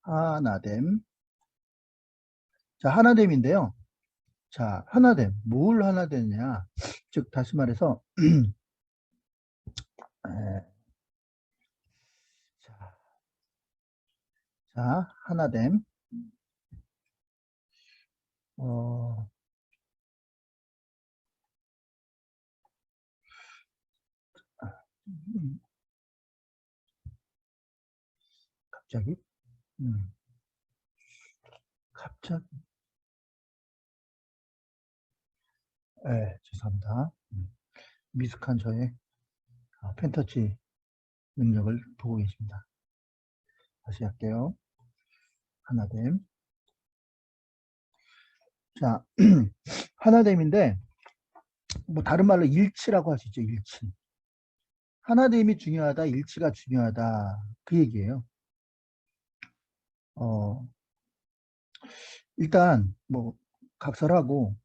하나됨. 자, 하나됨인데요. 자, 하나됨. 뭘 하나되느냐? 즉, 다시 말해서, 에, 자, 하나됨. 어, 갑자기? 음, 갑자기? 죄송합니다. 미숙한 저의 펜터치 능력을 보고 계십니다. 다시 할게요. 하나됨. 자, 하나됨인데, 뭐, 다른 말로 일치라고 할 수 있죠, 일치. 하나됨이 중요하다, 일치가 중요하다. 그 얘기예요. 일단, 뭐, 각설하고,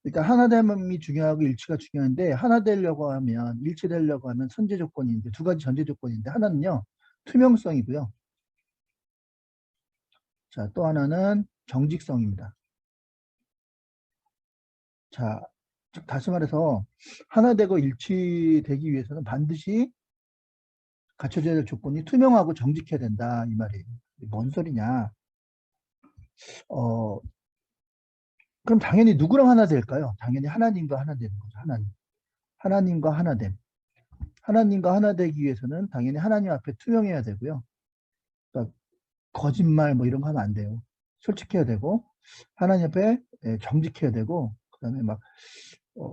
일단 하나됨이 중요하고 일치가 중요한데, 하나 되려고 하면, 일치되려고 하면 선제 조건인데, 두 가지 전제 조건인데, 하나는요, 투명성이고요. 자, 또 하나는 정직성입니다. 자, 즉 다시 말해서 하나 되고 일치되기 위해서는 반드시 갖춰져야 될 조건이 투명하고 정직해야 된다 이 말이에요. 뭔 소리냐? 어, 그럼 당연히 누구랑 하나 될까요? 당연히 하나님과 하나 되는 거죠. 하나님. 하나님과 하나 됨. 하나님과 하나 되기 위해서는 당연히 하나님 앞에 투명해야 되고요. 그러니까 거짓말 뭐 이런 거 하면 안 돼요. 솔직해야 되고 하나님 앞에 정직해야 되고 그다음에 막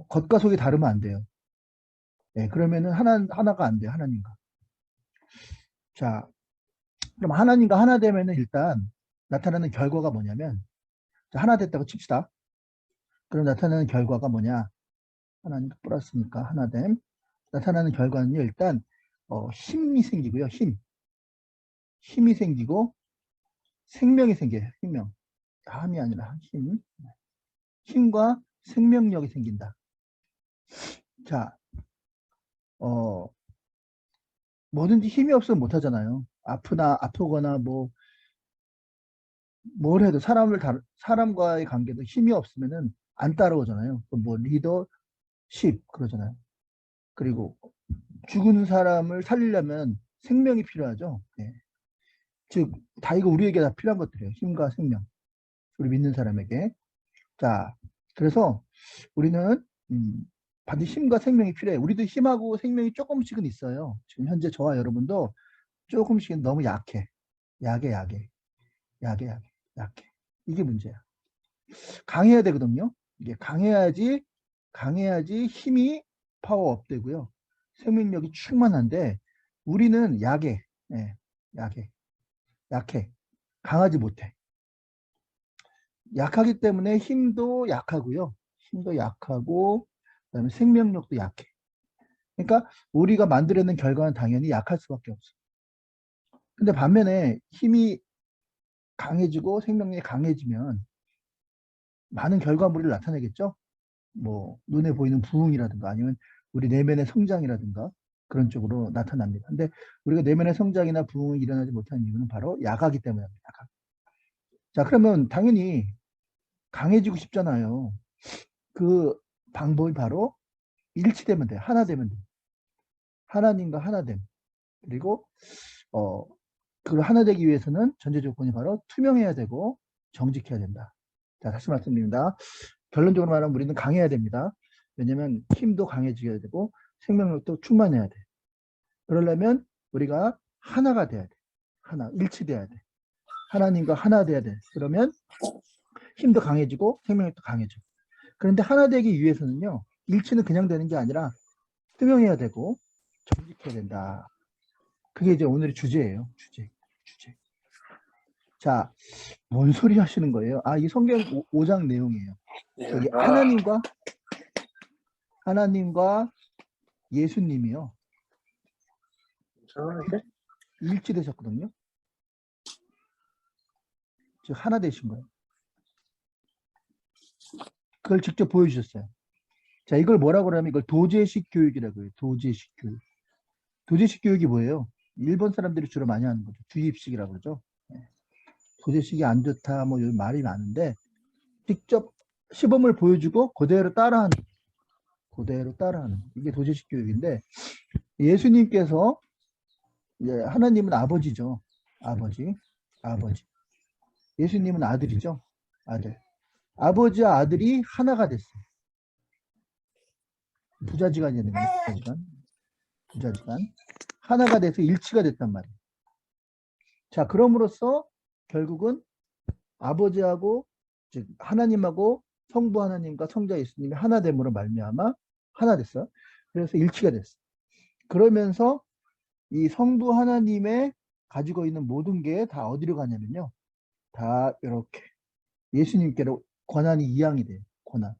겉과 속이 다르면 안 돼요. 그러면은 하나가 안 돼요. 하나님과. 자, 그럼 하나님과 하나 되면은 일단 나타나는 결과가 뭐냐면 자, 하나 됐다고 칩시다. 그럼 나타나는 결과가 뭐냐? 하나님 플러스니까 하나 됨. 나타나는 결과는요. 일단 힘이 생기고요. 힘이 생기고 생명이 생겨요. 생명. 함이 아니라 힘. 힘과 생명력이 생긴다. 자, 어, 뭐든지 힘이 없으면 못 하잖아요. 아프거나 뭘 해도 사람과의 관계도 힘이 없으면은 안 따라오잖아요. 뭐 리더십 그러잖아요. 그리고 죽은 사람을 살리려면 생명이 필요하죠. 즉, 다 이거 우리에게 다 필요한 것들이에요. 힘과 생명. 우리 믿는 사람에게. 자, 그래서 우리는 반드시 힘과 생명이 필요해요. 우리도 힘하고 생명이 조금씩은 있어요. 지금 현재 저와 여러분도 조금씩은 너무 약해. 약해. 약해. 이게 문제야. 강해야 되거든요. 이게 강해야지 힘이 파워업 되고요. 생명력이 충만한데 우리는 약해. 예, 약해. 강하지 못해. 약하기 때문에 힘도 약하고요. 힘도 약하고 그다음에 생명력도 약해. 그러니까 우리가 만들어낸 결과는 당연히 약할 수밖에 없어. 근데 반면에 힘이 강해지고 생명력이 강해지면 많은 결과물을 나타내겠죠. 뭐 눈에 보이는 부흥이라든가 아니면 우리 내면의 성장이라든가 그런 쪽으로 나타납니다. 근데 우리가 내면의 성장이나 부흥이 일어나지 못하는 이유는 바로 약하기 때문입니다. 자, 그러면 당연히 강해지고 싶잖아요. 그 방법이 바로 일치되면 돼요. 하나 되면 돼요. 하나님과 하나됨. 그리고 어, 그 하나 되기 위해서는 전제 조건이 바로 투명해야 되고 정직해야 된다. 자, 다시 말씀드립니다. 결론적으로 말하면 우리는 강해야 됩니다. 왜냐면 힘도 강해져야 되고 생명력도 충만해야 돼. 그러려면 우리가 하나가 돼야 돼. 하나, 일치돼야 돼. 하나님과 하나 돼야 돼. 그러면 힘도 강해지고 생명력도 강해져. 그런데 하나 되기 위해서는요. 일치는 그냥 되는 게 아니라 투명해야 되고 정직해야 된다. 그게 이제 오늘의 주제예요. 주제. 자, 뭔 소리 하시는 거예요? 이 성경 5장 내용이에요. 여기 하나님과 예수님이요. 일치되셨거든요. 즉 하나 되신 거예요. 그걸 직접 보여주셨어요. 자, 이걸 뭐라고 하냐면 이걸 도제식 교육이라고 해요. 도제식 교육. 도제식 교육이 뭐예요? 일본 사람들이 주로 많이 하는 거죠. 주입식이라고 그러죠. 도제식이 안 좋다 뭐 이런 말이 많은데 직접 시범을 보여주고 그대로 따라하는 이게 도제식 교육인데 예수님께서 이제 하나님은 아버지죠. 아버지. 예수님은 아들이죠. 아들. 아버지와 아들이 하나가 됐어요. 부자지간이 되는 거예요. 부자지간. 하나가 돼서 일치가 됐단 말이에요. 자, 그럼으로써 결국은 아버지하고 즉 하나님하고 성부 하나님과 성자 예수님이 하나 됨으로 말미암아 하나 됐어요. 그래서 일치가 됐어요. 그러면서 이 성부 하나님의 가지고 있는 모든 게 다 어디로 가냐면요. 다 이렇게 예수님께로 권한이 이양이 돼요. 권한.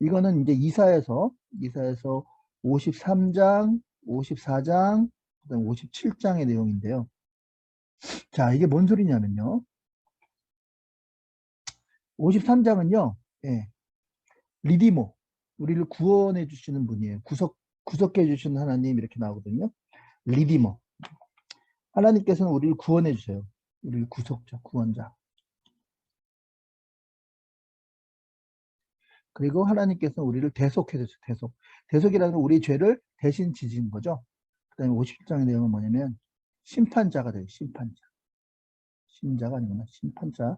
이거는 이제 이사에서 53장, 54장, 그다음 57장의 내용인데요. 자, 이게 뭔 소리냐면요. 53장은요. 예, 리디모, 우리를 구원해 주시는 분이에요. 구속해 주시는 하나님 이렇게 나오거든요. 리디머. 하나님께서는 우리를 구원해 주세요. 우리를 구속자, 구원자. 그리고 하나님께서는 우리를 대속해 주세요. 대속이라는 건 우리 죄를 대신 지신 거죠. 그 다음에 57장의 내용은 뭐냐면 심판자가 돼요. 심자가 아니구나. 심판자.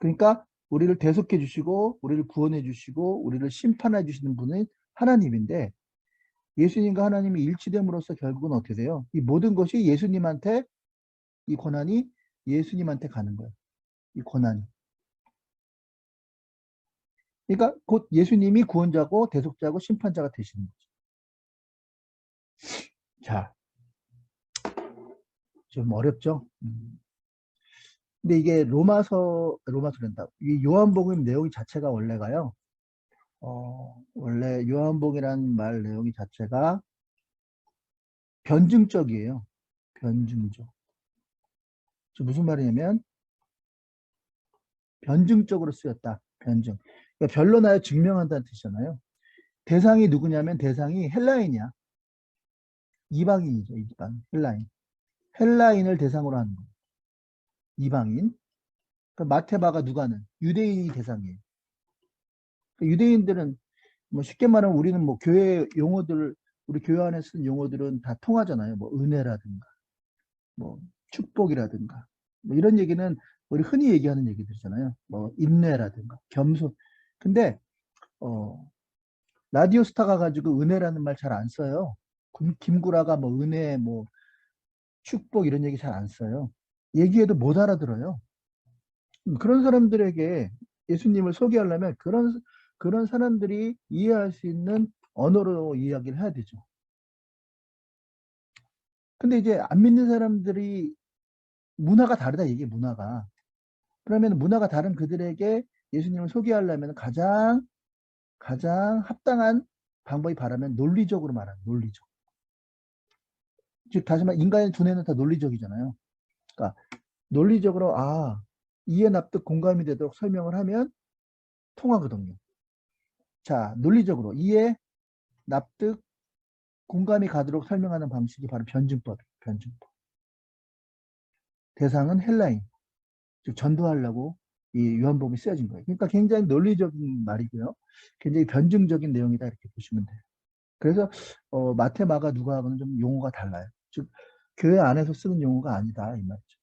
그러니까 우리를 대속해 주시고 우리를 구원해 주시고 우리를 심판해 주시는 분은 하나님인데 예수님과 하나님이 일치됨으로써 결국은 어떻게 돼요? 이 모든 것이 예수님한테 이 권한이 예수님한테 가는 거예요. 이 권한이. 그러니까 곧 예수님이 구원자고 대속자고 심판자가 되시는 거죠. 자, 좀 어렵죠? 근데 이게 로마서란다. 이 요한복음 내용 자체가 원래가요. 원래 요한복음이라는 말 내용이 자체가 변증적이에요. 변증적. 무슨 말이냐면 변증적으로 쓰였다. 변증. 그러니까 변론하여 증명한다는 뜻이잖아요. 대상이 누구냐면 대상이 헬라인이야. 이방인이죠. 이방. 헬라인. 헬라인을 대상으로 하는 거예요. 이방인. 그러니까 마테바가 누가는 유대인이 대상이에요. 그러니까 유대인들은 뭐 쉽게 말하면 우리는 뭐 교회 용어들 우리 교회 안에 쓰는 용어들은 다 통하잖아요. 뭐 은혜라든가 뭐 축복이라든가 뭐 이런 얘기는 우리 흔히 얘기하는 얘기들이잖아요. 뭐 인내라든가 겸손. 근데 라디오스타 가가지고 은혜라는 말 잘 안 써요. 김구라가 뭐 은혜 뭐 축복 이런 얘기 잘 안 써요. 얘기해도 못 알아들어요. 그런 사람들에게 예수님을 소개하려면 그런 사람들이 이해할 수 있는 언어로 이야기를 해야 되죠. 근데 이제 안 믿는 사람들이 문화가 다르다 이게 문화가. 그러면 문화가 다른 그들에게 예수님을 소개하려면 가장 합당한 방법이 바라면 논리적으로 말하는 논리적. 즉 다시 말해 인간의 두뇌는 다 논리적이잖아요. 그러니까 논리적으로 이해 납득 공감이 되도록 설명을 하면 통하거든요. 자, 논리적으로 이해 납득 공감이 가도록 설명하는 방식이 바로 변증법. 대상은 헬라인, 즉 전도하려고 이 요한복음이 쓰여진 거예요. 그러니까 굉장히 논리적인 말이고요. 굉장히 변증적인 내용이다 이렇게 보시면 돼요. 그래서 마태, 마가, 누가하고는 좀 용어가 달라요. 즉 교회 안에서 쓰는 용어가 아니다 이 말이죠.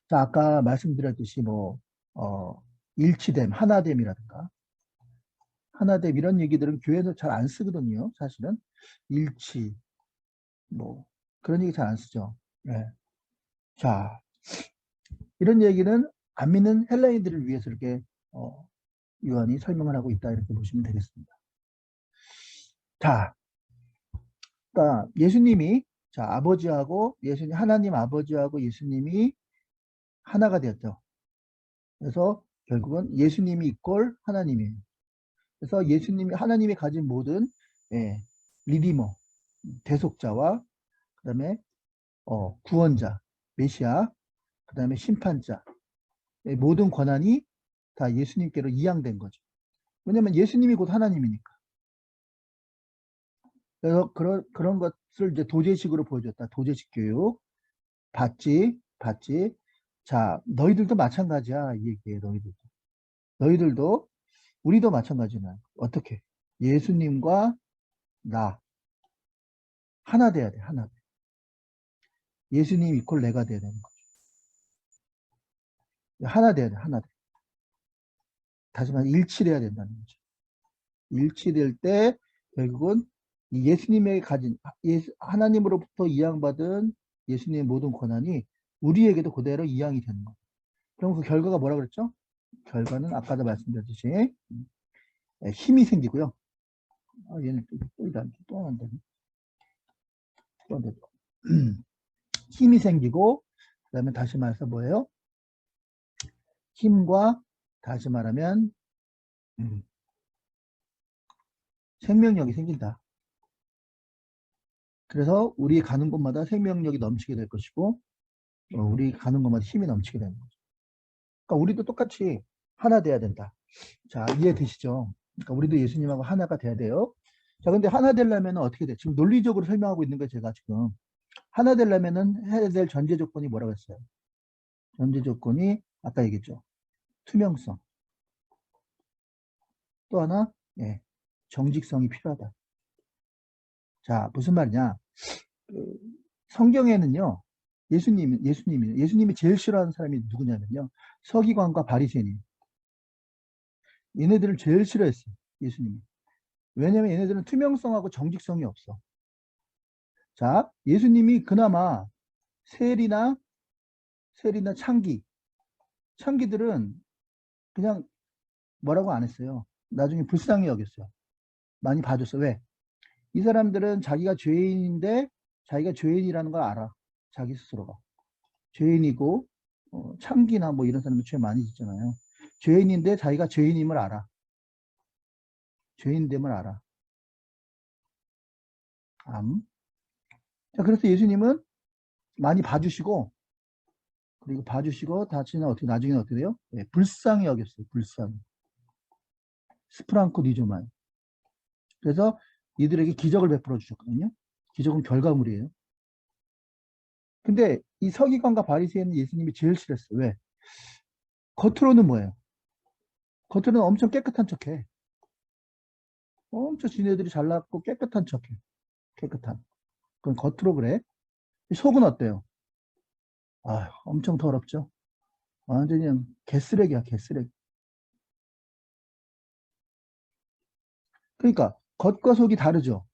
자, 아까 말씀드렸듯이 뭐 일치됨, 하나됨이라든가 하나됨 이런 얘기들은 교회에서 잘 안 쓰거든요. 사실은 일치 뭐 그런 얘기 잘 안 쓰죠. 네. 자, 이런 얘기는 안 믿는 헬라인들을 위해서 이렇게 요한이 설명을 하고 있다 이렇게 보시면 되겠습니다. 자, 그러니까 예수님이 아버지하고 하나님 아버지하고 예수님이 하나가 되었죠. 그래서 결국은 예수님이 이꼴 하나님이에요. 그래서 하나님이 가진 모든 리디머, 대속자와 그다음에 구원자, 메시아, 그다음에 심판자, 모든 권한이 다 예수님께로 이양된 거죠. 왜냐하면 예수님이 곧 하나님이니까. 그래서 그런 것을 이제 도제식으로 보여줬다. 도제식 교육. 봤지? 봤지? 자, 너희들도 마찬가지야. 이 얘기해, 너희들도. 너희들도, 우리도 마찬가지는 어떻게? 예수님과 나, 하나 돼야 돼, 하나. 예수님 이퀄 내가 돼야 되는 거야. 하나 돼야 돼, 하나 돼. 다시 말해, 일치돼야 된다는 거죠. 일치될 때, 결국은 이 예수님에게 가진, 하나님으로부터 이양받은 예수님의 모든 권한이 우리에게도 그대로 이양이 되는 거예요. 그럼 그 결과가 뭐라 그랬죠? 결과는 아까도 말씀드렸듯이 힘이 생기고요. 얘는 또 한다. 또 한다. 힘이 생기고, 그 다음에 다시 말해서 뭐예요? 힘과 다시 말하면 생명력이 생긴다. 그래서 우리 가는 곳마다 생명력이 넘치게 될 것이고, 우리 가는 곳마다 힘이 넘치게 되는 거죠. 그러니까 우리도 똑같이 하나 돼야 된다. 자, 이해되시죠? 그러니까 우리도 예수님하고 하나가 돼야 돼요. 자, 근데 하나 되려면 어떻게 돼? 지금 논리적으로 설명하고 있는 거예요, 제가 지금. 하나 되려면은 해야 될 전제 조건이 뭐라고 했어요? 전제 조건이 아까 얘기했죠. 투명성. 또 하나, 예, 정직성이 필요하다. 자, 무슨 말이냐? 성경에는요, 예수님이 제일 싫어하는 사람이 누구냐면요, 서기관과 바리새인. 얘네들을 제일 싫어했어요, 예수님이. 왜냐면 얘네들은 투명성하고 정직성이 없어. 자, 예수님이 그나마 세리나 창기들은 그냥 뭐라고 안 했어요. 나중에 불쌍히 여겼어요. 많이 봐줬어. 왜? 이 사람들은 자기가 죄인인데 자기가 죄인이라는 걸 알아. 자기 스스로가. 죄인이고 창기나 뭐 이런 사람은 죄 많이 짓잖아요. 죄인인데 자기가 죄인임을 알아. 죄인됨을 알아. 자, 그래서 예수님은 많이 봐주시고, 그리고 봐주시고 나중에는 어떻게 돼요? 네, 불쌍히 여겼어요. 불쌍히. 스프랑코 니조만. 그래서 이들에게 기적을 베풀어 주셨거든요. 기적은 결과물이에요. 근데 이 서기관과 바리새인은 예수님이 제일 싫었어요. 왜? 겉으로는 뭐예요? 겉으로는 엄청 깨끗한 척해. 엄청 지네들이 잘났고 깨끗한 척해. 깨끗한. 그건 겉으로 그래. 속은 어때요? 아, 엄청 더럽죠. 완전히 그냥 개쓰레기야, 개쓰레기. 그러니까 겉과 속이 다르죠.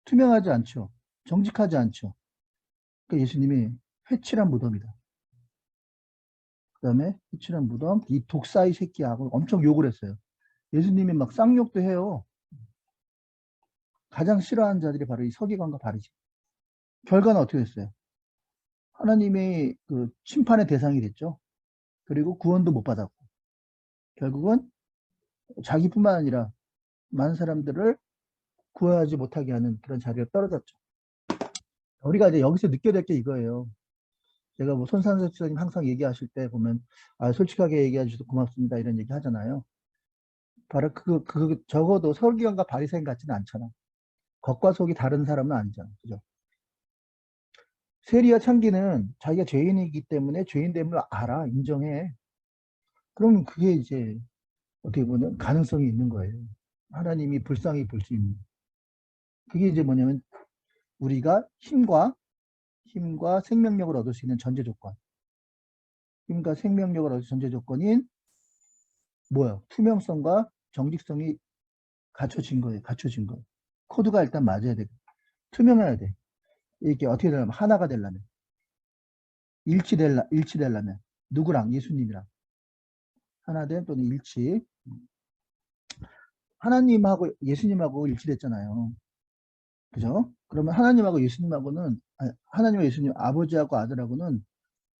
투명하지 않죠. 정직하지 않죠. 그러니까 예수님이 회칠한 무덤이다. 그 다음에 회칠한 무덤, 이 독사의 새끼하고 엄청 욕을 했어요. 예수님이 막 쌍욕도 해요. 가장 싫어하는 자들이 바로 이 서기관과 바리새인. 결과는 어떻게 됐어요? 하나님의 그 심판의 대상이 됐죠. 그리고 구원도 못 받았고 결국은 자기뿐만 아니라 많은 사람들을 구원하지 못하게 하는 그런 자리가 떨어졌죠. 우리가 이제 여기서 느껴야 될 게 이거예요. 제가 뭐 손상섭 지사님 항상 얘기하실 때 보면 솔직하게 얘기해 주셔서 고맙습니다 이런 얘기 하잖아요. 바로 적어도 서기관과 바리새인 같지는 않잖아. 겉과 속이 다른 사람은 아니잖아. 그죠? 세리와 창기는 자기가 죄인이기 때문에 죄인됨을 알아. 인정해. 그럼 그게 이제 어떻게 보면 가능성이 있는 거예요. 하나님이 불쌍히 볼 수 있는. 그게 이제 뭐냐면 우리가 힘과 생명력을 얻을 수 있는 전제 조건. 힘과 생명력을 얻을 전제 조건인 뭐야? 투명성과 정직성이 갖춰진 거예요. 갖춰진 거예요. 코드가 일단 맞아야 돼. 투명해야 돼. 이게 어떻게 되려면 하나가 되려면 일치되려면 누구랑 예수님이랑 하나 된 또는 일치. 하나님하고 예수님하고 일치됐잖아요. 그죠? 그러면 하나님하고 예수님하고는 하나님과 예수님 아버지하고 아들하고는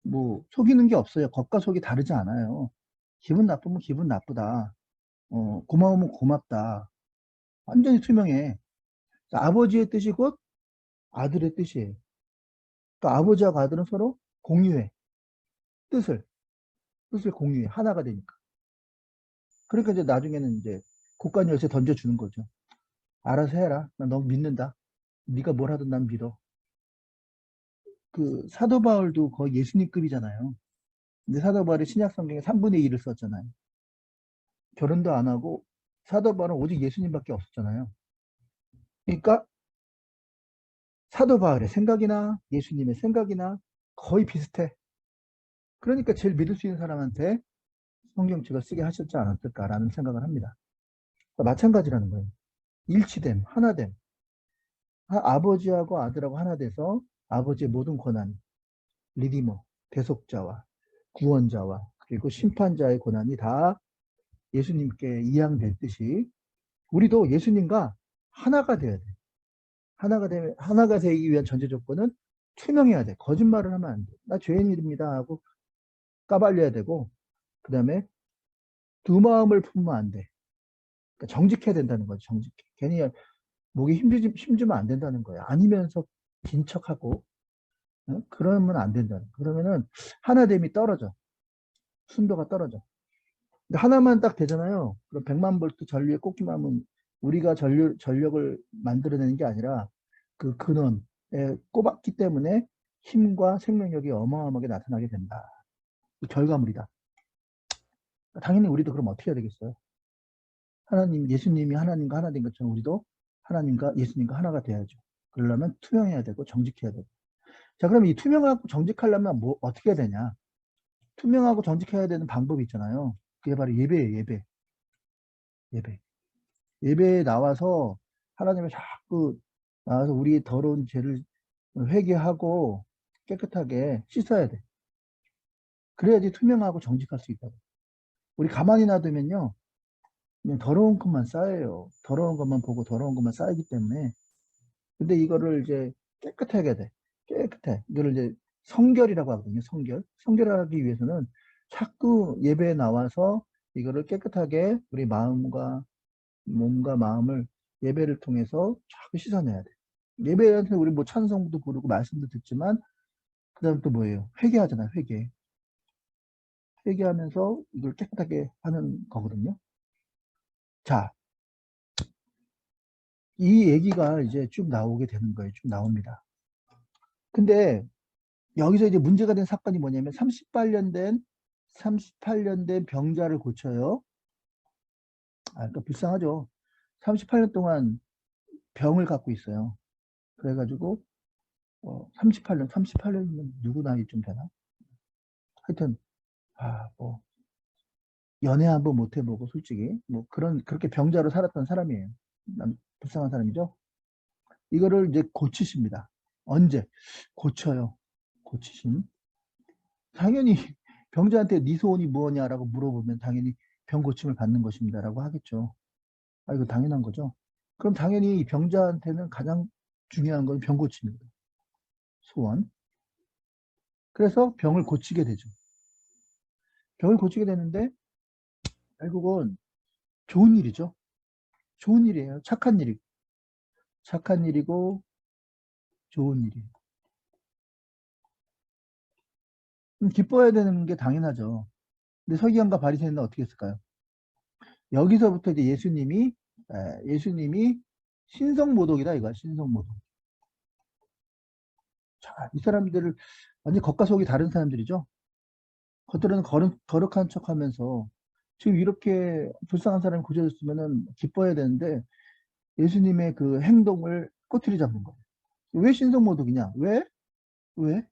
뭐 속이는 게 없어요. 겉과 속이 다르지 않아요. 기분 나쁘면 기분 나쁘다. 고마우면 고맙다. 완전히 투명해. 아버지의 뜻이 곧 아들의 뜻이에요. 그러니까 아버지하고 아들은 서로 공유해. 뜻을 공유해. 하나가 되니까. 그러니까 이제 나중에는 이제 국간 열쇠 던져주는 거죠. 알아서 해라. 나 너 믿는다. 네가 뭘 하든 난 믿어. 그 사도 바울도 거의 예수님급이잖아요. 근데 사도 바울이 신약 성경에 3분의 1을 썼잖아요. 결혼도 안 하고 사도 바울은 오직 예수님밖에 없었잖아요. 그러니까 사도 바울의 생각이나 예수님의 생각이나 거의 비슷해. 그러니까 제일 믿을 수 있는 사람한테 성경책을 쓰게 하셨지 않았을까라는 생각을 합니다. 그러니까 마찬가지라는 거예요. 일치됨, 하나됨. 아버지하고 아들하고 하나 돼서 아버지의 모든 권한, 리디머, 대속자와 구원자와 그리고 심판자의 권한이 다 예수님께 이양됐듯이 우리도 예수님과 하나가 돼야 돼. 하나가 되기 위한 전제 조건은 투명해야 돼. 거짓말을 하면 안 돼. 나 죄인입니다 하고 까발려야 되고, 그 다음에 두 마음을 품으면 안 돼. 그러니까 정직해야 된다는 거지, 정직해. 괜히 목에 힘주면 안 된다는 거야. 아니면서 긴 척하고, 어? 그러면 안 된다는. 그러면은 하나됨이 떨어져. 순도가 떨어져. 근데 하나만 딱 되잖아요. 그럼 100만 볼트 전류에 꽂기만 하면 우리가 전력을 만들어내는 게 아니라 그 근원에 꼽았기 때문에 힘과 생명력이 어마어마하게 나타나게 된다. 그 결과물이다. 당연히 우리도 그럼 어떻게 해야 되겠어요? 하나님, 예수님이 하나님과 하나 된 것처럼 우리도 하나님과 예수님과 하나가 돼야죠. 그러려면 투명해야 되고 정직해야 되고. 자, 그럼 이 투명하고 정직하려면 뭐 어떻게 해야 되냐? 투명하고 정직해야 되는 방법이 있잖아요. 그게 바로 예배예요, 예배. 예배. 예배에 나와서 하나님을 자꾸 나와서 우리의 더러운 죄를 회개하고 깨끗하게 씻어야 돼. 그래야지 투명하고 정직할 수 있다고. 우리 가만히 놔두면요. 그냥 더러운 것만 쌓여요. 더러운 것만 보고 더러운 것만 쌓이기 때문에. 근데 이거를 이제 깨끗하게 해야 돼. 깨끗해. 이거를 이제 성결이라고 하거든요. 성결. 성결하기 위해서는 자꾸 예배에 나와서 이거를 깨끗하게 우리 마음과 몸과 마음을 예배를 통해서 자꾸 씻어내야 돼. 예배한테 우리 뭐 찬송도 부르고 말씀도 듣지만 그 다음 또 뭐예요? 회개하잖아요. 회개. 회개하면서 이걸 깨끗하게 하는 거거든요. 자, 이 얘기가 이제 쭉 나오게 되는 거예요. 쭉 나옵니다. 근데 여기서 이제 문제가 된 사건이 뭐냐면 38년 된 병자를 고쳐요. 그러니까 불쌍하죠. 38년 동안 병을 갖고 있어요. 그래가지고 38년이면 누구 나이쯤 되나? 하여튼 뭐 연애 한번 못 해보고 솔직히 뭐 그렇게 병자로 살았던 사람이에요. 불쌍한 사람이죠. 이거를 이제 고치십니다. 언제? 고쳐요. 고치심. 당연히 병자한테 네 소원이 무엇냐라고 물어보면 당연히 병 고침을 받는 것입니다라고 하겠죠. 이거 당연한 거죠. 그럼 당연히 병자한테는 가장 중요한 건 병 고침입니다. 소원. 그래서 병을 고치게 되죠. 병을 고치게 되는데 결국은 좋은 일이죠. 좋은 일이에요. 착한 일이고 좋은 일이에요. 기뻐해야 되는 게 당연하죠. 근데 서기관과 바리새인은 어떻게 했을까요? 여기서부터 이제 예수님이 신성모독이다 이거야. 신성모독. 자, 이 사람들을 완전 겉과 속이 다른 사람들이죠. 겉으로는 거룩한 척하면서 지금 이렇게 불쌍한 사람이 고쳐졌으면은 기뻐해야 되는데 예수님의 그 행동을 꼬투리 잡는 거예요. 왜 신성모독이냐? 왜? 왜?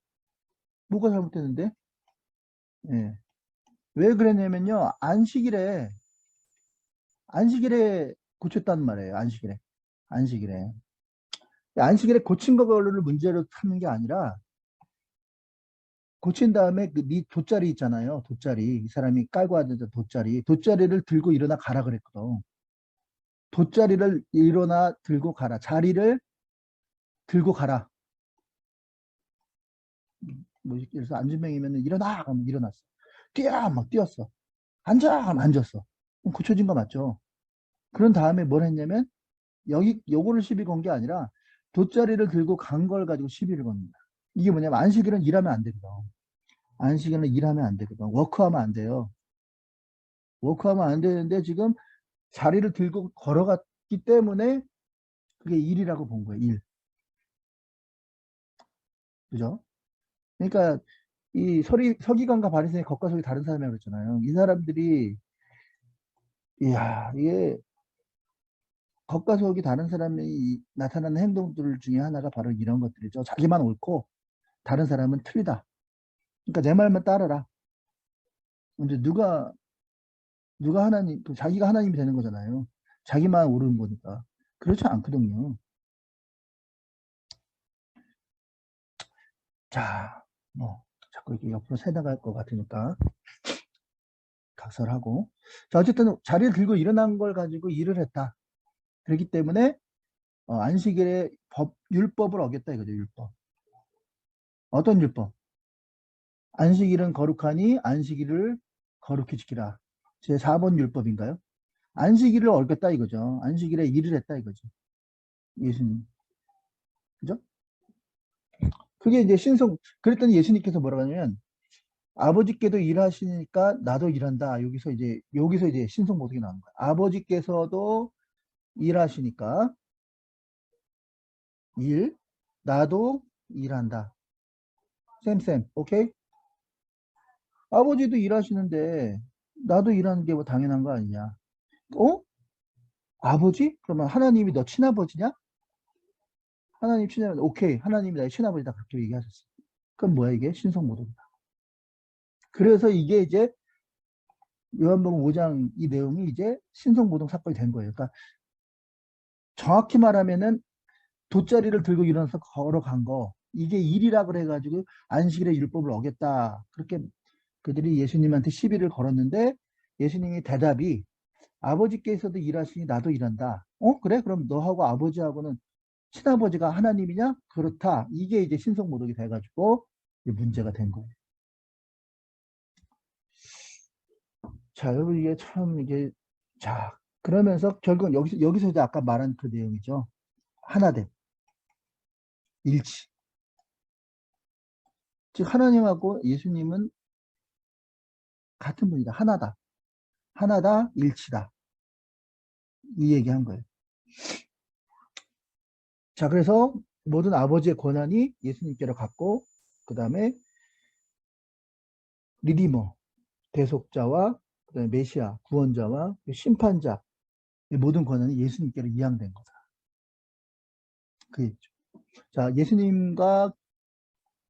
뭐가 잘못됐는데? 예. 왜 그랬냐면요. 안식일에 고쳤단 말이에요. 안식일에. 안식일에 고친 거를 문제로 삼는 게 아니라 고친 다음에 네 돗자리 있잖아요. 돗자리. 이 사람이 깔고 앉은 돗자리를 들고 일어나 가라 그랬거든. 돗자리를 일어나 들고 가라. 자리를 들고 가라. 뭐 그래서 앉은 명이면 일어나 하면 일어났어. 뛰어 막 뛰었어. 앉아 하면 앉았어. 그럼 고쳐진 거 맞죠? 그런 다음에 뭘 했냐면 요거를 시비 건 게 아니라 돗자리를 들고 간 걸 가지고 시비를 겁니다. 이게 뭐냐면 안식일은 일하면 안 되거든. 안식일은 일하면 안 되거든. 워크하면 안 돼요. 워크하면 안 되는데 지금 자리를 들고 걸어갔기 때문에 그게 일이라고 본 거예요. 일. 그죠? 그러니까 이 서기관과 바리새인의 겉과 속이 다른 사람이라고 그랬잖아요. 이 사람들이 이야 이게 겉과 속이 다른 사람이 나타나는 행동들 중에 하나가 바로 이런 것들이죠. 자기만 옳고 다른 사람은 틀리다. 그러니까 내 말만 따르라. 이제 누가 하나님, 자기가 하나님이 되는 거잖아요. 자기만 옳은 거니까. 그렇지 않거든요. 자, 뭐 자꾸 이렇게 옆으로 새나갈 것 같으니까 각설하고. 자, 어쨌든 자리를 들고 일어난 걸 가지고 일을 했다. 그렇기 때문에 안식일에 율법을 어겼다 이거죠. 율법. 어떤 율법? 안식일은 거룩하니 안식일을 거룩히 지키라. 제 4번 율법인가요? 안식일을 어겼다 이거죠. 안식일에 일을 했다 이거죠. 예수님. 그죠? 그게 이제 그랬더니 예수님께서 뭐라고 하냐면, 아버지께도 일하시니까 나도 일한다. 여기서 이제 신성 모독이 나오는 거야. 아버지께서도 일하시니까 나도 일한다. 쌤, 오케이? 아버지도 일하시는데 나도 일하는 게 뭐 당연한 거 아니냐? 어? 아버지? 그러면 하나님이 너 친아버지냐? 하나님 친아버지, 오케이. 하나님이 나의 친아버지다. 그렇게 얘기하셨어. 그럼 뭐야 이게? 신성모독이다. 그래서 이게 이제 요한복음 5장 이 내용이 이제 신성모독 사건이 된 거예요. 그러니까 정확히 말하면은 돗자리를 들고 일어나서 걸어간 거, 이게 일이라 그래가지고 안식일의 율법을 어겼다. 그렇게 그들이 예수님한테 시비를 걸었는데 예수님이 대답이, 아버지께서도 일하시니 나도 일한다. 그래? 그럼 너하고 아버지하고는 친아버지가 하나님이냐? 그렇다. 이게 이제 신성모독이 돼가지고 문제가 된 거예요. 자, 여러분 이게 참 이게, 자, 그러면서 결국 여기서 이제 아까 말한 그 내용이죠. 하나됨, 일치. 즉 하나님하고 예수님은 같은 분이다. 하나다. 하나다, 일치다. 이 얘기한 거예요. 자, 그래서 모든 아버지의 권한이 예수님께로 갔고, 그 다음에 리디머, 대속자와 그 다음에 메시아, 구원자와 심판자, 이 모든 권한이 예수님께로 이양된 거다. 그 얘기죠. 자, 예수님과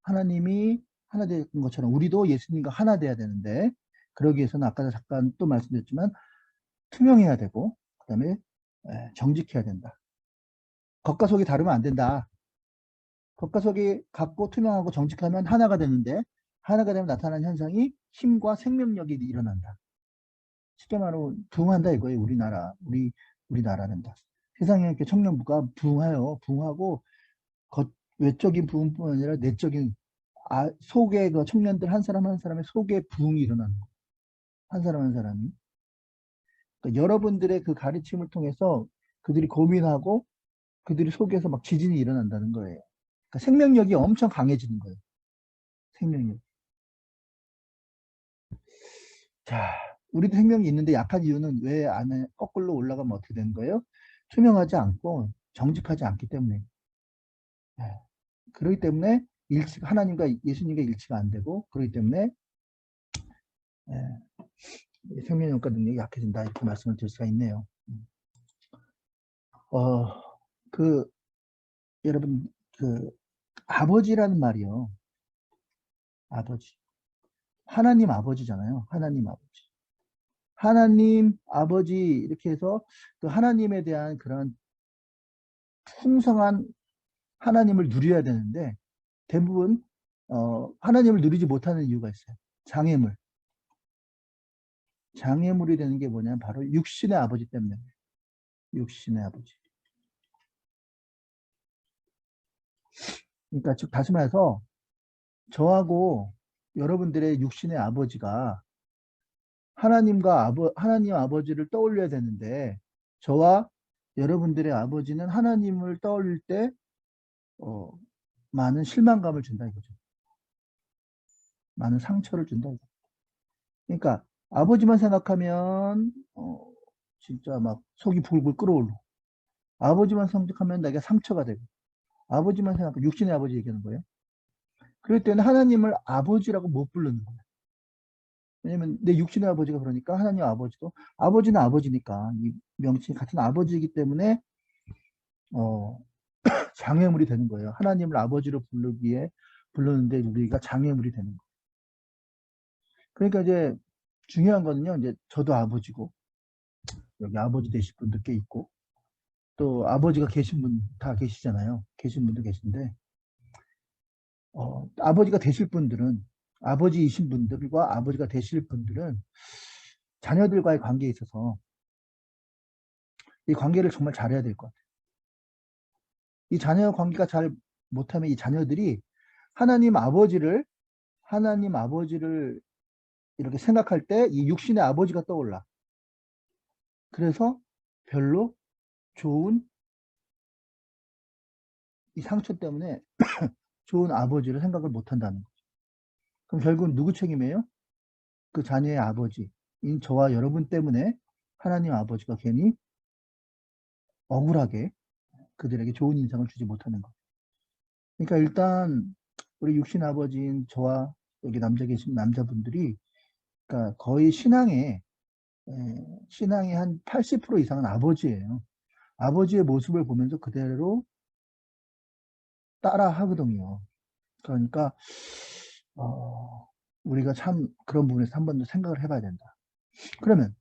하나님이 하나 된 것처럼 우리도 예수님과 하나 돼야 되는데, 그러기 위해서는 아까 잠깐 또 말씀드렸지만 투명해야 되고, 그 다음에 정직해야 된다. 겉과 속이 다르면 안 된다. 겉과 속이 같고 투명하고 정직하면 하나가 되는데, 하나가 되면 나타나는 현상이 힘과 생명력이 일어난다. 쉽게 말하면 부흥한다 이거예요. 우리나라는 다. 세상에 이렇게 청년부가 부흥해요. 부흥하고 외적인 부흥뿐 아니라 내적인, 속에 그 청년들 한 사람 한 사람의 속에 부흥이 일어나는 거예요. 한 사람 한 사람이. 그러니까 여러분들의 그 가르침을 통해서 그들이 고민하고 그들이 속에서 막 지진이 일어난다는 거예요. 그러니까 생명력이 엄청 강해지는 거예요. 생명력. 자, 우리도 생명이 있는데 약한 이유는 왜 안에 거꾸로 올라가면 어떻게 되는 거예요? 투명하지 않고 정직하지 않기 때문에. 네. 그렇기 때문에 하나님과 예수님과 일치가 안 되고, 그렇기 때문에 생명력과 능력이 약해진다. 이렇게 말씀을 드릴 수가 있네요. 어, 그, 여러분, 그, 아버지라는 말이요. 아버지. 하나님 아버지잖아요. 하나님 아버지. 하나님 아버지, 이렇게 해서 그 하나님에 대한 그런 풍성한 하나님을 누려야 되는데, 대부분 하나님을 누리지 못하는 이유가 있어요. 장애물이 되는 게 뭐냐면 바로 육신의 아버지 때문에. 육신의 아버지. 그러니까 즉 다시 말해서 저하고 여러분들의 육신의 아버지가 하나님 아버지를 떠올려야 되는데, 저와 여러분들의 아버지는 하나님을 떠올릴 때 어, 많은 실망감을 준다 이거죠. 많은 상처를 준다 이거. 그러니까 아버지만 생각하면 진짜 막 속이 불불 끓어오르고, 아버지만 생각하면 내가 상처가 되고, 아버지만 생각하면 육신의 아버지 얘기하는 거예요. 그럴 때는 하나님을 아버지라고 못 부르는 거예요. 왜냐면 내 육신의 아버지가 그러니까 하나님 아버지도 아버지는 아버지니까 이 명칭이 같은 아버지이기 때문에 어, 장애물이 되는 거예요. 하나님을 아버지로 부르기에 부르는데 우리가 장애물이 되는 거예요. 그러니까 이제 중요한 거는요. 이제 저도 아버지고 여기 아버지 되실 분도 꽤 있고 또 아버지가 계신 분 다 계시잖아요. 계신 분도 계신데 아버지가 되실 분들은 아버지이신 분들과 아버지가 되실 분들은 자녀들과의 관계에 있어서 이 관계를 정말 잘해야 될 것 같아요. 이 자녀 관계가 잘 못하면 이 자녀들이 하나님 아버지를 하나님 아버지를 이렇게 생각할 때 이 육신의 아버지가 떠올라. 그래서 별로 좋은 이 상처 때문에 좋은 아버지를 생각을 못 한다는 거죠. 그럼 결국은 누구 책임이에요? 그 자녀의 아버지인 저와 여러분 때문에 하나님 아버지가 괜히 억울하게 그들에게 좋은 인상을 주지 못하는 거. 그러니까 일단 우리 육신 아버지인 저와 여기 남자 계신 남자분들이 그러니까 거의 신앙의 한 80% 이상은 아버지예요. 아버지의 모습을 보면서 그대로 따라 하거든요. 그러니까 우리가 참 그런 부분에서 한 번 더 생각을 해봐야 된다. 그러면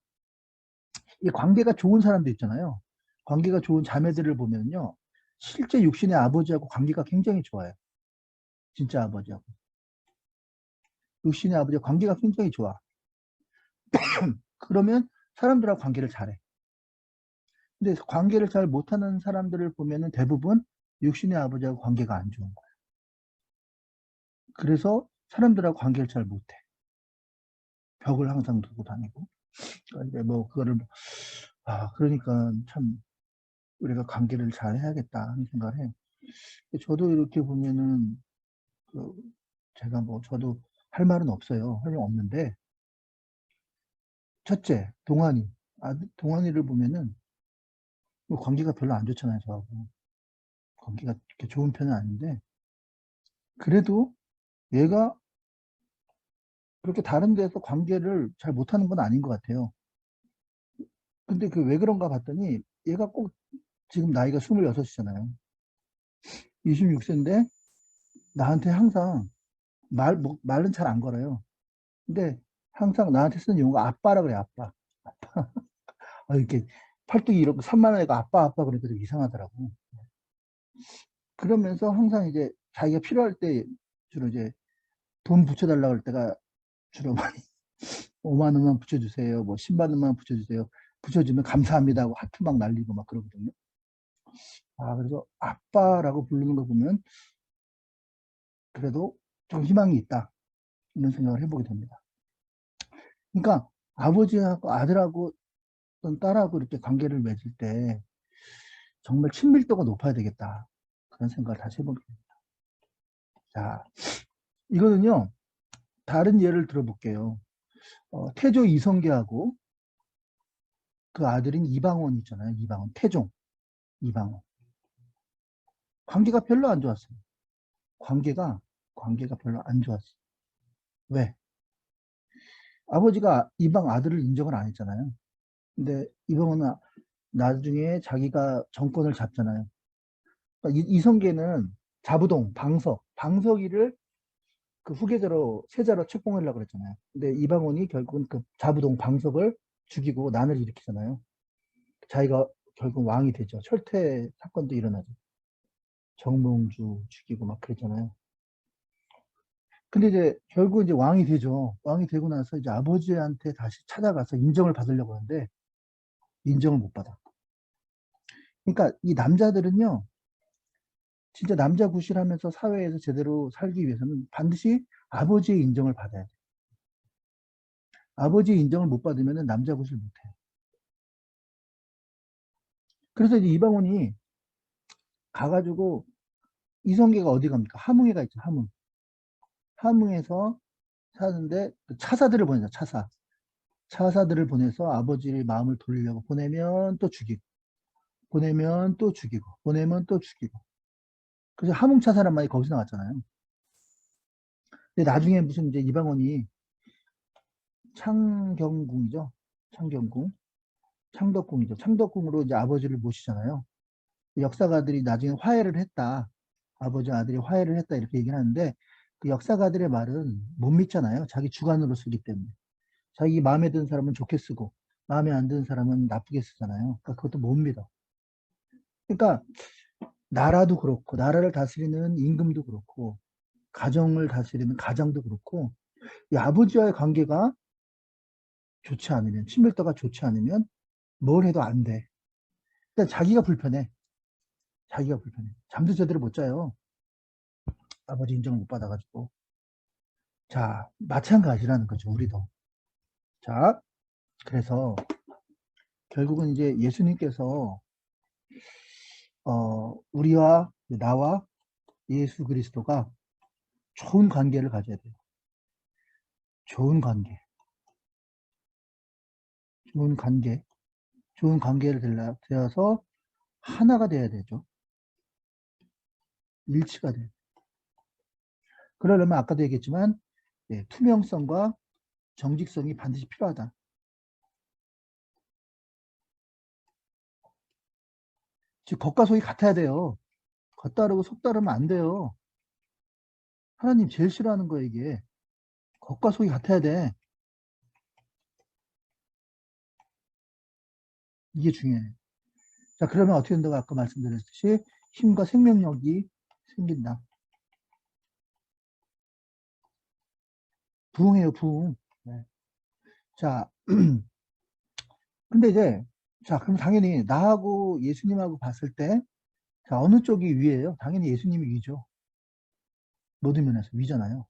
이 관계가 좋은 사람도 있잖아요. 관계가 좋은 자매들을 보면요. 실제 육신의 아버지하고 관계가 굉장히 좋아요. 진짜 아버지하고. 육신의 아버지와 관계가 굉장히 좋아. 그러면 사람들하고 관계를 잘해. 근데 관계를 잘 못하는 사람들을 보면은 대부분 육신의 아버지하고 관계가 안 좋은 거야. 그래서 사람들하고 관계를 잘 못해. 벽을 항상 두고 다니고. 그러니까 뭐 그거를 그러니까 참 우리가 관계를 잘 해야겠다 하는 생각을 해. 저도 이렇게 보면은 그 제가 뭐 저도 할 말은 없어요. 할 말 없는데 첫째 동환이를 보면은 뭐 관계가 별로 안 좋잖아요. 저하고 관계가 그렇게 좋은 편은 아닌데 그래도 얘가 그렇게 다른 데서 관계를 잘 못하는 건 아닌 것 같아요. 근데 그 왜 그런가 봤더니 얘가 꼭 지금 나이가 26이잖아요. 26세인데 나한테 항상 말은 잘 안 걸어요. 근데 항상 나한테 쓰는 용어가 아빠라 그래, 아빠. 이렇게 팔뚝이 이렇게 산만한 애가 아빠, 아빠 그러니까 좀 이상하더라고. 그러면서 항상 이제 자기가 필요할 때 주로 이제 돈 붙여달라고 할 때가 주로 많이 5만 원만 붙여주세요. 뭐 10만 원만 붙여주세요. 붙여주면 감사합니다 하고 하트 막 날리고 막 그러거든요. 그래서 아빠라고 부르는 거 보면 그래도 좀 희망이 있다. 이런 생각을 해보게 됩니다. 그러니까 아버지하고 아들하고 또는 딸하고 이렇게 관계를 맺을 때 정말 친밀도가 높아야 되겠다. 그런 생각을 다시 해보게 됩니다. 자, 이거는요, 다른 예를 들어볼게요. 태조 이성계하고 그 아들인 이방원 있잖아요. 이방원, 태종, 이방원. 관계가 별로 안 좋았어요. 관계가 별로 안 좋았어요. 왜? 아버지가 이방 아들을 인정을 안 했잖아요. 근데 이방원은 나중에 자기가 정권을 잡잖아요. 그러니까 이성계는 자부동, 방석이를 그 후계자로, 세자로 책봉하려고 그랬잖아요. 근데 이방원이 결국은 그 자부동 방석을 죽이고 난을 일으키잖아요. 자기가 결국 왕이 되죠. 철퇴 사건도 일어나죠. 정몽주 죽이고 막 그랬잖아요. 근데 이제 결국 이제 왕이 되죠. 왕이 되고 나서 이제 아버지한테 다시 찾아가서 인정을 받으려고 하는데 인정을 못 받아. 그러니까 이 남자들은요, 진짜 남자 구실하면서 사회에서 제대로 살기 위해서는 반드시 아버지의 인정을 받아야 돼. 아버지의 인정을 못 받으면 남자 구실 못 해. 그래서 이제 이방원이 가가지고 이성계가 어디 갑니까? 함흥에가 있죠, 함흥. 함흥에서 사는데 그 차사들을 보내자, 차사. 차사들을 보내서 아버지의 마음을 돌리려고 보내면 또 죽이고, 보내면 또 죽이고, 보내면 또 죽이고. 그래서 함흥차사란 말이 거기서 나왔잖아요. 근데 나중에 무슨 이제 이방원이 창경궁이죠. 창경궁. 창덕궁이죠. 창덕궁으로 이제 아버지를 모시잖아요. 역사가들이 나중에 화해를 했다. 아버지 아들이 화해를 했다 이렇게 얘기를 하는데 그 역사가들의 말은 못 믿잖아요. 자기 주관으로 쓰기 때문에. 자기 마음에 드는 사람은 좋게 쓰고 마음에 안 드는 사람은 나쁘게 쓰잖아요. 그러니까 그것도 못 믿어. 그러니까 나라도 그렇고 나라를 다스리는 임금도 그렇고 가정을 다스리는 가장도 그렇고 이 아버지와의 관계가 좋지 않으면 친밀도가 좋지 않으면 뭘 해도 안 돼. 일단 자기가 불편해. 자기가 불편해. 잠도 제대로 못 자요. 아버지 인정을 못 받아가지고. 자, 마찬가지라는 거죠. 우리도. 자, 그래서 결국은 이제 예수님께서 우리와 나와 예수 그리스도가 좋은 관계를 가져야 돼요. 좋은 관계. 좋은 관계. 좋은 관계를 되어서 하나가 돼야 되죠. 일치가 돼요. 그러려면 아까도 얘기했지만 투명성과 정직성이 반드시 필요하다. 즉 겉과 속이 같아야 돼요. 겉다르고 속다르면 안 돼요. 하나님 제일 싫어하는 거예요, 이게. 겉과 속이 같아야 돼. 이게 중요해요. 자, 그러면 어떻게 된다고 아까 말씀드렸듯이 힘과 생명력이 생긴다. 부흥해요, 부흥. 네. 자, 근데 이제, 자, 그럼 당연히 나하고 예수님하고 봤을 때, 자, 어느 쪽이 위예요? 당연히 예수님이 위죠. 모든 면에서 위잖아요.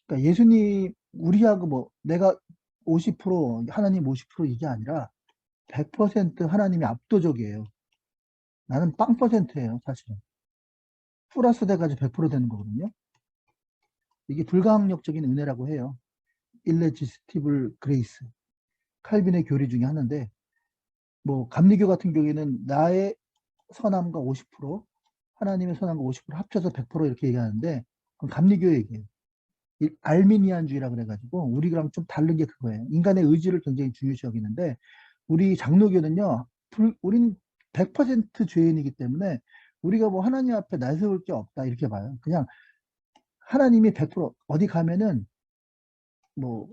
그러니까 예수님, 우리하고 뭐, 내가 50%, 하나님 50% 이게 아니라 100% 하나님이 압도적이에요. 나는 빵 퍼센트예요, 사실은. 플러스 돼가지고 100% 되는 거거든요. 이게 불가항력적인 은혜라고 해요. 일레지스티블 그레이스. 칼빈의 교리 중에 하나인데, 뭐, 감리교 같은 경우에는 나의 선함과 50%, 하나님의 선함과 50% 합쳐서 100% 이렇게 얘기하는데, 그건 감리교 얘기예요. 알미니안주의라 그래가지고, 우리랑 좀 다른 게 그거예요. 인간의 의지를 굉장히 중요시 여기는데, 우리 장로교는요, 우린 100% 죄인이기 때문에, 우리가 뭐 하나님 앞에 나서올 게 없다, 이렇게 봐요. 그냥 하나님이 100% 어디 가면은, 뭐,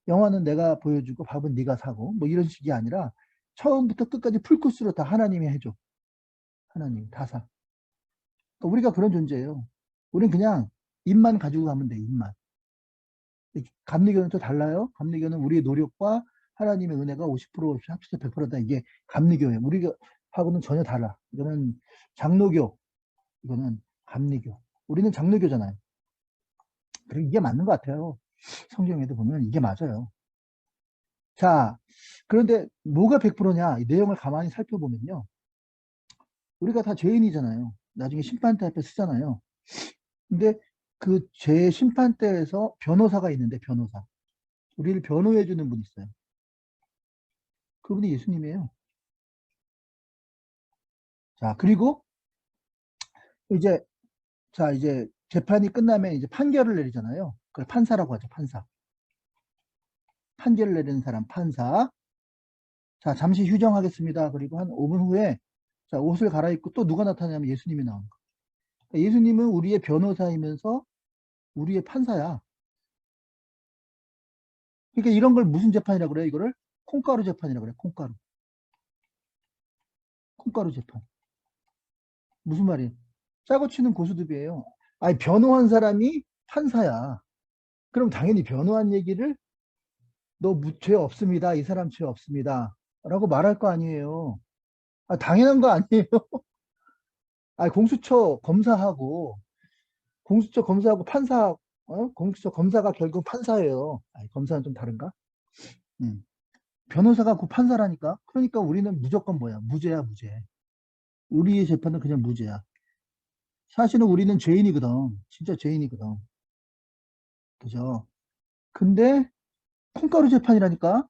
영화는 내가 보여주고 밥은 네가 사고, 뭐 이런 식이 아니라, 처음부터 끝까지 풀코스로 다 하나님이 해줘. 하나님, 다 사. 그러니까 우리가 그런 존재예요. 우린 그냥 입만 가지고 가면 돼, 입만. 감리교는 또 달라요. 감리교는 우리의 노력과 하나님의 은혜가 50% 합쳐서 100%다. 이게 감리교예요. 우리가 하고는 전혀 달라. 이거는 장로교, 이거는 감리교. 우리는 장로교잖아요. 그리고 이게 맞는 것 같아요. 성경에도 보면 이게 맞아요. 자, 그런데 뭐가 100%냐? 이 내용을 가만히 살펴보면요. 우리가 다 죄인이잖아요. 나중에 심판대 앞에 쓰잖아요. 근데 그 죄 심판대에서 변호사가 있는데 변호사. 우리를 변호해 주는 분이 있어요. 그분이 예수님이에요. 자, 그리고 이제 자, 이제 재판이 끝나면 이제 판결을 내리잖아요. 그걸 판사라고 하죠. 판사. 판결을 내리는 사람 판사. 자, 잠시 휴정하겠습니다. 그리고 한 5분 후에 자, 옷을 갈아입고 또 누가 나타나냐면 예수님이 나오는 거예요. 그러니까 예수님은 우리의 변호사이면서 우리의 판사야. 그러니까 이런 걸 무슨 재판이라고 그래요? 이거를 콩가루 재판이라고 그래요. 콩가루. 콩가루 재판. 무슨 말이에요? 짜고 치는 고스톱이에요. 아니, 변호한 사람이 판사야. 그럼 당연히 변호한 얘기를 너 죄 없습니다. 이 사람 죄 없습니다. 라고 말할 거 아니에요. 아, 당연한 거 아니에요. 아, 공수처 검사하고 판사, 공수처 검사가 결국 판사예요. 아니, 검사는 좀 다른가? 음. 변호사가 그 판사라니까. 그러니까 우리는 무조건 뭐야? 무죄야, 무죄. 우리의 재판은 그냥 무죄야. 사실은 우리는 죄인이거든. 진짜 죄인이거든. 그죠? 근데 콩가루 재판이라니까?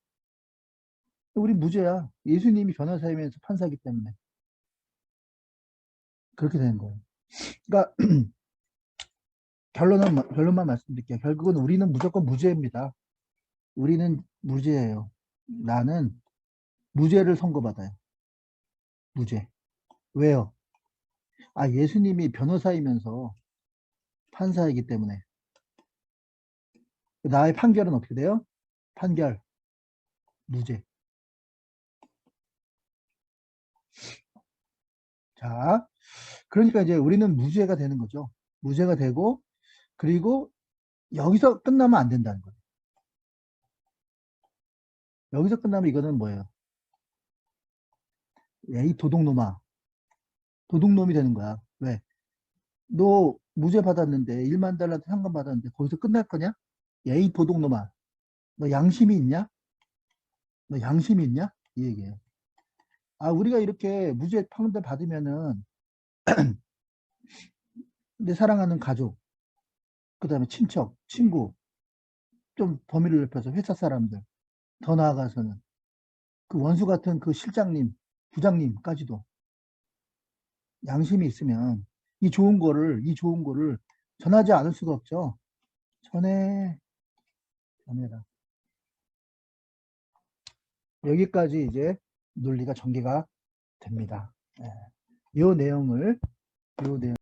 우리 무죄야. 예수님이 변호사이면서 판사기 때문에. 그렇게 되는 거예요. 그러니까 결론만 말씀드릴게요. 결국은 우리는 무조건 무죄입니다. 우리는 무죄예요. 나는 무죄를 선고받아요. 무죄. 왜요? 아, 예수님이 변호사이면서 판사이기 때문에. 나의 판결은 어떻게 돼요? 판결, 무죄. 자, 그러니까 이제 우리는 무죄가 되는 거죠. 무죄가 되고, 그리고 여기서 끝나면 안 된다는 거예요. 여기서 끝나면 이거는 뭐예요? 에이, 도둑놈아. 도둑놈이 되는 거야. 왜? 너 무죄 받았는데, 1만 달러한테 상금 받았는데, 거기서 끝날 거냐? 에이, 도둑놈아. 너 양심이 있냐? 너 양심이 있냐? 이 얘기예요. 아, 우리가 이렇게 무죄 판결 받으면은, 내 사랑하는 가족, 그 다음에 친척, 친구, 좀 범위를 넓혀서 회사 사람들, 더 나아가서는 그 원수 같은 그 실장님, 부장님까지도 양심이 있으면 이 좋은 거를 전하지 않을 수가 없죠. 전해라. 여기까지 이제 논리가 전개가 됩니다. 이 내용을, 요 내용